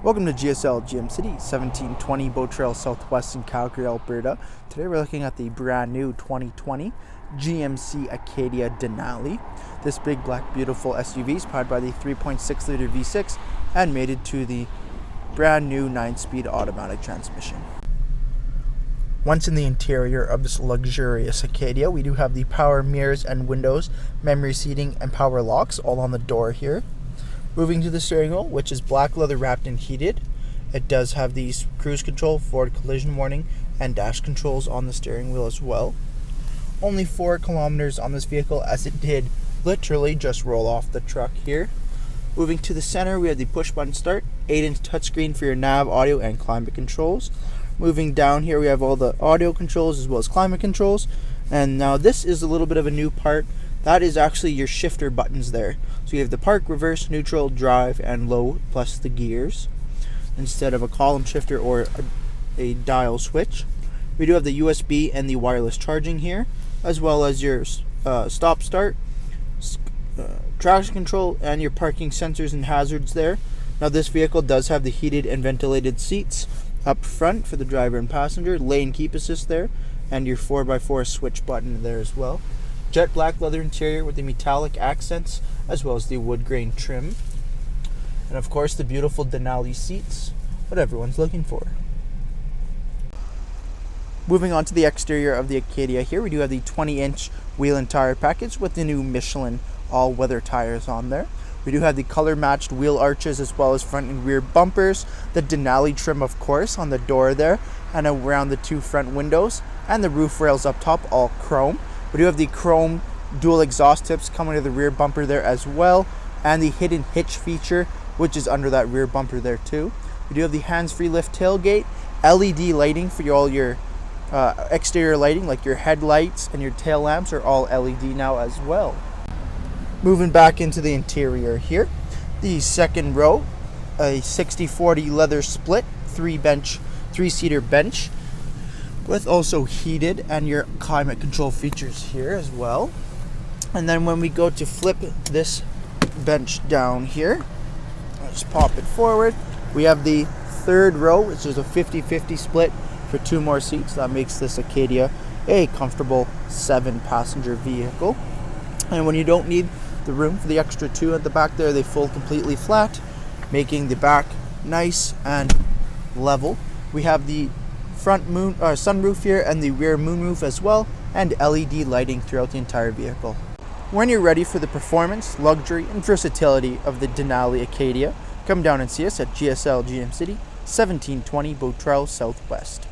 Welcome to GSL GMC 1720 Boat Trail Southwest in Calgary, Alberta. Today we're looking at the brand new 2020 GMC Acadia Denali. This big black beautiful SUV is powered by the 3.6 liter V6 and mated to the brand new 9-speed automatic transmission. Once in the interior of this luxurious Acadia, we do have the power mirrors and windows, memory seating, and power locks all on the door here. Moving to the steering wheel, which is black leather wrapped and heated. It does have the cruise control, forward collision warning, and dash controls on the steering wheel as well. Only 4 kilometers on this vehicle, as it did literally just roll off the truck here. Moving to the center, we have the push button start, 8-inch touchscreen for your nav, audio, and climate controls. Moving down here, we have all the audio controls as well as climate controls. And now this is a little bit of a new part. That is actually your shifter buttons there. So you have the park, reverse, neutral, drive, and low, plus the gears, instead of a column shifter or a dial switch. We do have the USB and the wireless charging here, as well as your stop start, traction control, and your parking sensors and hazards there. Now this vehicle does have the heated and ventilated seats up front for the driver and passenger, lane keep assist there, and your 4x4 switch button there as well. Jet black leather interior with the metallic accents, as well as the wood grain trim. And of course the beautiful Denali seats, what everyone's looking for. Moving on to the exterior of the Acadia here, we do have the 20-inch wheel and tire package with the new Michelin all-weather tires on there. We do have the color-matched wheel arches as well as front and rear bumpers, the Denali trim of course on the door there, and around the 2 front windows, and the roof rails up top all chrome. We do have the chrome dual exhaust tips coming to the rear bumper there as well, and the hidden hitch feature, which is under that rear bumper there too. We do have the hands-free lift tailgate, LED lighting for all your exterior lighting, like your headlights and your tail lamps are all LED now as well. Moving back into the interior here, the second row, a 60-40 leather split, 3-seater bench, with also heated and your climate control features here as well. And then when we go to flip this bench down here, let's pop it forward. We have the third row, which is a 50-50 split for 2 more seats. That makes this Acadia a comfortable 7-passenger vehicle. And when you don't need the room for the extra 2 at the back there, they fold completely flat, making the back nice and level. We have the front sunroof here and the rear moonroof as well, and LED lighting throughout the entire vehicle. When you're ready for the performance, luxury, and versatility of the Denali Acadia, come down and see us at GSL GM City, 1720 Boat Trail Southwest.